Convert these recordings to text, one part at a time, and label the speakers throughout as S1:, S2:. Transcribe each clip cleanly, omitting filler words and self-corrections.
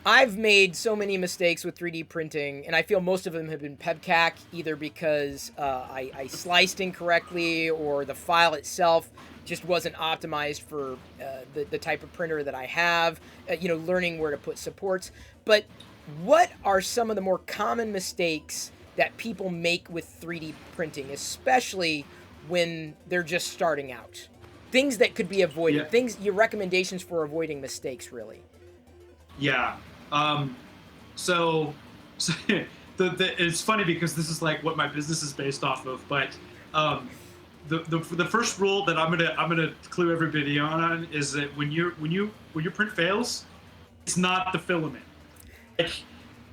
S1: I've made so many mistakes with 3D printing, and I feel most of them have been pebcac, either because I sliced incorrectly or the file itself just wasn't optimized for the type of printer that I have, learning where to put supports. But what are some of the more common mistakes that people make with 3D printing, especially when they're just starting out? Things that could be
S2: Yeah,
S1: avoided, your recommendations for avoiding mistakes, really.
S2: yeah. Um, so, so it's funny because this is like what my business is based off of. But um, the first rule that I'm gonna clue everybody on is that when your print fails, it's not the filament. Like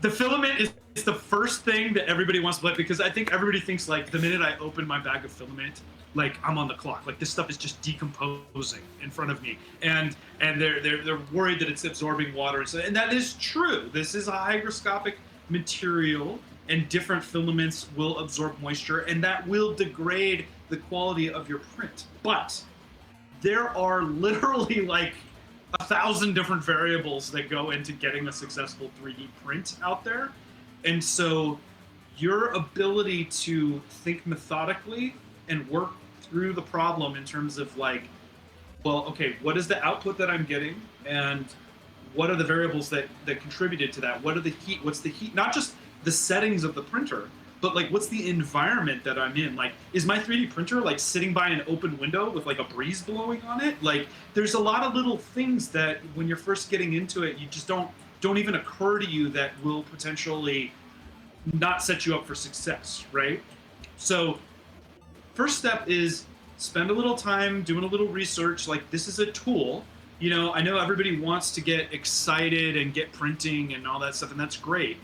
S2: the filament is the first thing that everybody wants to play because I think everybody thinks like the minute I open my bag of filament, like I'm on the clock. Like this stuff is just decomposing in front of me, and they're worried that it's absorbing water, and that is true. This is a hygroscopic material, and different filaments will absorb moisture, and that will degrade the quality of your print. But there are literally like 1,000 different variables that go into getting a successful 3D print out there. And so your ability to think methodically and work through the problem in terms of like, well, okay, what is the output that I'm getting? And what are the variables that contributed to that? What are the heat? What's the heat? Not just the settings of the printer, but like what's the environment that I'm in? Like, is my 3D printer like sitting by an open window with like a breeze blowing on it? Like, there's a lot of little things that when you're first getting into it, you just don't even occur to you that will potentially not set you up for success, right? So first step is spend a little time doing a little research. Like this is a tool. I know everybody wants to get excited and get printing and all that stuff, and that's great.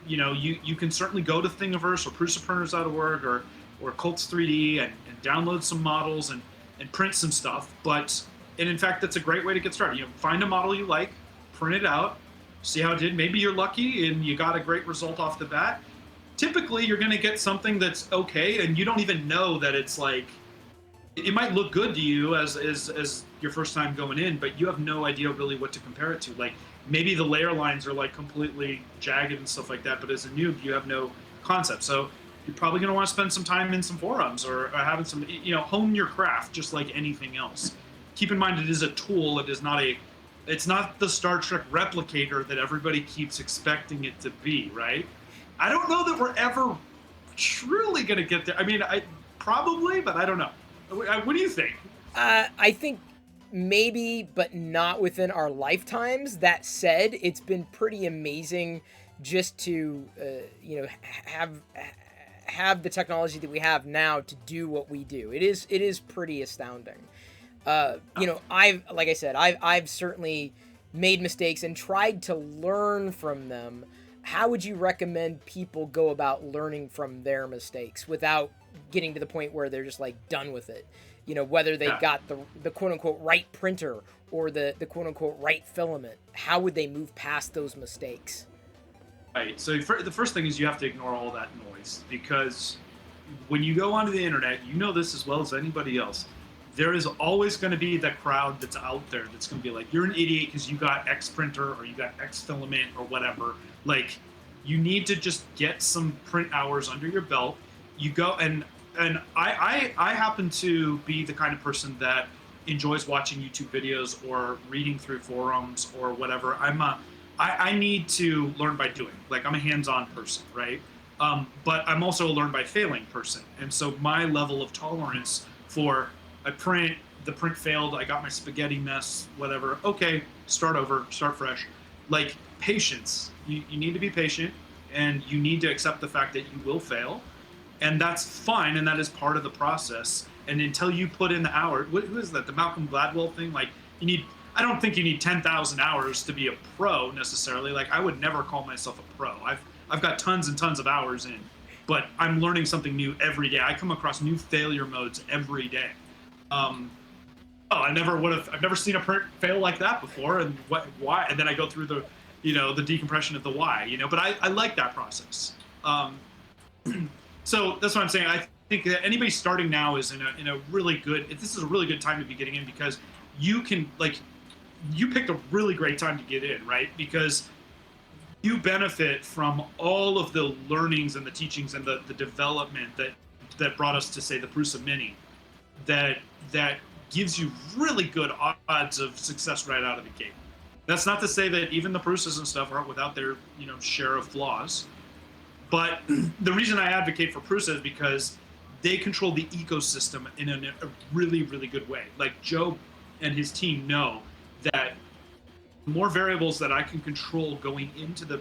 S2: You can certainly go to Thingiverse or Prusaprinters.org or Colts 3D and download some models and print some stuff. And in fact, that's a great way to get started. Find a model you like, print it out, see how it did. Maybe you're lucky and you got a great result off the bat. Typically, you're going to get something that's okay, and you don't even know that it's like it might look good to you as your first time going in, but you have no idea really what to compare it to. Like maybe the layer lines are like completely jagged and stuff like that, but as a noob, you have no concept. So you're probably going to want to spend some time in some forums or having some, hone your craft just like anything else. Keep in mind it is a tool. It's not the Star Trek replicator that everybody keeps expecting it to be, right? I don't know that we're ever truly going to get there. I mean, I probably, but I don't know. What do you think?
S1: I think maybe, but not within our lifetimes. That said, it's been pretty amazing just to have the technology that we have now to do what we do. It is pretty astounding. I've like I said, I've certainly made mistakes and tried to learn from them. How would you recommend people go about learning from their mistakes without getting to the point where they're just like done with it? Whether they
S2: Yeah.
S1: got the quote unquote right printer or the quote unquote right filament, how would they move past those mistakes?
S2: Right. So the first thing is you have to ignore all that noise because when you go onto the internet, you know this as well as anybody else. There is always going to be that crowd that's out there that's going to be like, you're an idiot because you got X printer or you got X filament or whatever. Like, you need to just get some print hours under your belt. You go and I happen to be the kind of person that enjoys watching YouTube videos or reading through forums or whatever. I need to learn by doing. Like I'm a hands-on person, right? But I'm also a learn by failing person, and so my level of tolerance for the print failed, I got my spaghetti mess, whatever. Okay, start over, start fresh. Like patience. You need to be patient, and you need to accept the fact that you will fail, and that's fine, and that is part of the process. And until you put in the hour, who is that? The Malcolm Gladwell thing? Like you need. I don't think you need 10,000 hours to be a pro necessarily. Like I would never call myself a pro. I've got tons and tons of hours in, but I'm learning something new every day. I come across new failure modes every day. Um, oh, I've never seen a print fail like that before, and why? And then I go through the decompression of the why, But I like that process. So that's what I'm saying. I think that anybody starting now is in a really good. This is a really good time to be getting in because you can like you picked a really great time to get in, right? Because you benefit from all of the learnings and the teachings and the development that brought us to, say, the Prusa Mini, that that gives you really good odds of success right out of the gate. That's not to say that even the Prusas and stuff aren't without their, share of flaws. But the reason I advocate for Prusa is because they control the ecosystem in a really, really good way. Like Joe and his team know that the more variables that I can control going into the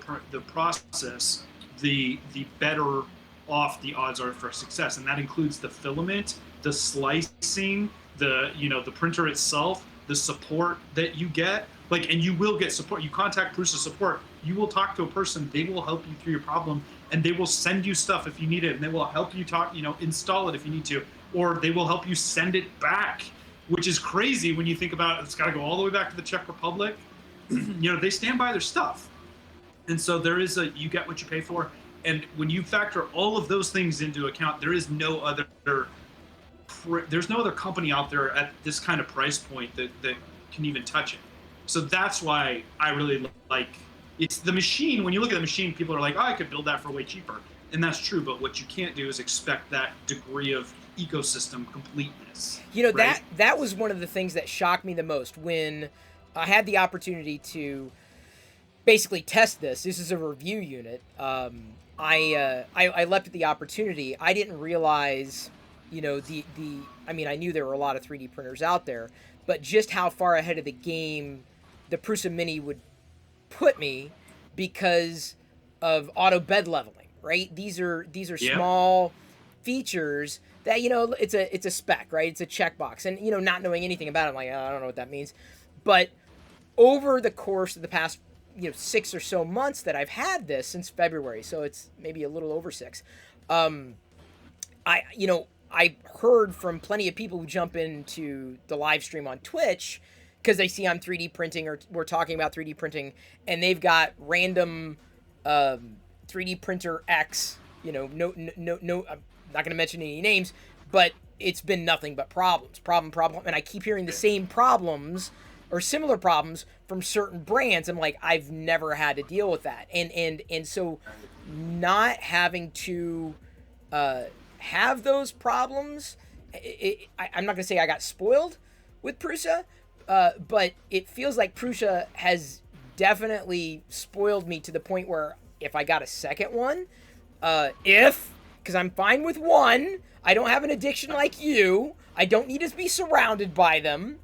S2: process, the better off the odds are for success, and that includes the filament, the slicing, the printer itself, the support that you get. And you will get support. You contact Prusa support. You will talk to a person. They will help you through your problem, and they will send you stuff if you need it, and they will help you install it if you need to, or they will help you send it back, which is crazy when you think about it. It's got to go all the way back to the Czech Republic. They stand by their stuff, and so you get what you pay for. And when you factor all of those things into account, there's no other company out there at this kind of price point that can even touch it. So that's why I really like it's the machine. When you look at the machine, people are like, oh, I could build that for way cheaper. And that's true. But what you can't do is expect that degree of ecosystem completeness.
S1: Right? That was one of the things that shocked me the most when I had the opportunity to basically test this. This is a review unit. I leapt at the opportunity. I didn't realize, I knew there were a lot of 3D printers out there, but just how far ahead of the game the Prusa Mini would put me because of auto bed leveling, right? These are small features that, it's a spec, right? It's a checkbox. And, not knowing anything about it, I'm like, I don't know what that means. But over the course of the past, 6 or so months that I've had this, since February, so it's maybe a little over 6, I heard from plenty of people who jump into the live stream on Twitch because they see I'm 3D printing or we're talking about 3D printing, and they've got random 3D printer X. No, I'm not going to mention any names, but it's been nothing but problems, problem, and I keep hearing the same problems or similar problems from certain brands. I'm like, I've never had to deal with that, and so not having to have those problems, I'm not going to say I got spoiled with Prusa, but it feels like Prusa has definitely spoiled me to the point where if I got a second one, because I'm fine with one, I don't have an addiction like you, I don't need to be surrounded by them,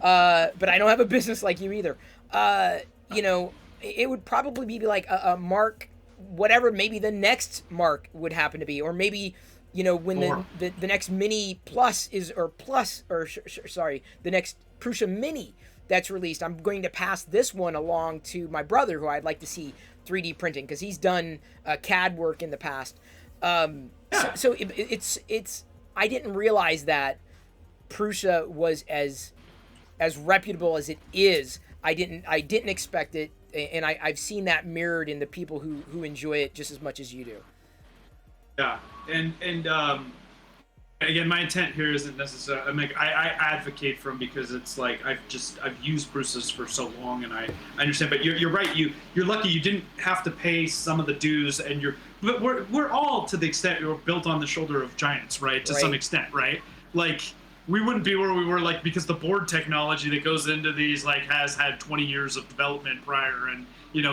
S1: but I don't have a business like you either. It would probably be like a Mark, whatever maybe the next Mark would happen to be, or maybe when the next Mini Plus the next Prusa Mini that's released, I'm going to pass this one along to my brother, who I'd like to see 3D printing because he's done CAD work in the past. So it's I didn't realize that Prusa was as reputable as it is. I didn't expect it, and I've seen that mirrored in the people who enjoy it just as much as you do.
S2: Yeah, and again, my intent here isn't necessarily. I advocate for them because it's like I've used Prusas for so long, and I understand. But you're right. You're lucky you didn't have to pay some of the dues, but we're all, to the extent, we're built on the shoulder of giants, right? To some extent, right? Like we wouldn't be where we were, like, because the board technology that goes into these has had 20 years of development prior, and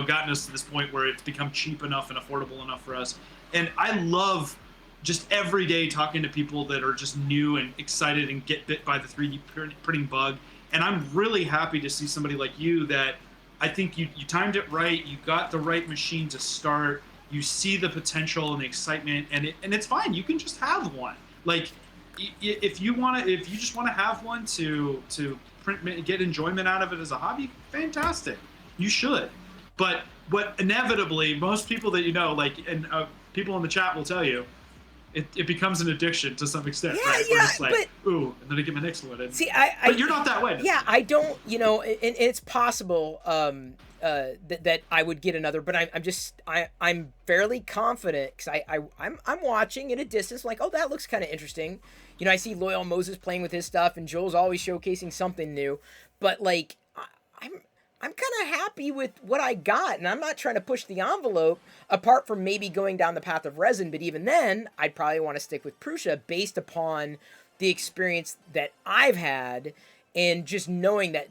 S2: gotten us to this point where it's become cheap enough and affordable enough for us. And I love just every day talking to people that are just new and excited and get bit by the 3D printing bug. And I'm really happy to see somebody like you that I think you timed it right. You got the right machine to start. You see the potential and the excitement, and it's fine. You can just have one. Like if you just want to have one to print, get enjoyment out of it as a hobby, fantastic. You should. But what inevitably most people that people in the chat will tell you, it becomes an addiction to some extent, right? Where it's like, ooh, and then I get my next one in.
S1: See,
S2: but you're not that way.
S1: Yeah, I don't, and it's possible that I would get another, but I'm fairly confident because I'm watching at a distance, like, oh, that looks kind of interesting. I see Loyal Moses playing with his stuff, and Joel's always showcasing something new, but like, I'm kind of happy with what I got, and I'm not trying to push the envelope apart from maybe going down the path of resin. But even then, I'd probably want to stick with Prusa based upon the experience that I've had, and just knowing that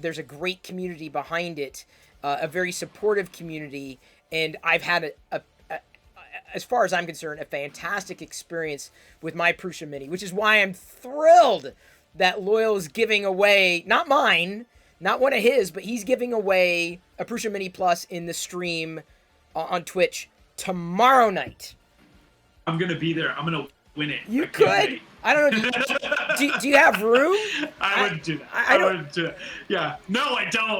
S1: there's a great community behind it, a very supportive community, and I've had as far as I'm concerned, a fantastic experience with my Prusa Mini, which is why I'm thrilled that Loyal is giving away, not mine, not one of his, but he's giving away a Prusa Mini Plus in the stream on Twitch tomorrow night.
S2: I'm going to be there. I'm going to win it.
S1: You could. I don't know. Do you have room?
S2: I wouldn't do that. I wouldn't do that. Yeah. No, I don't.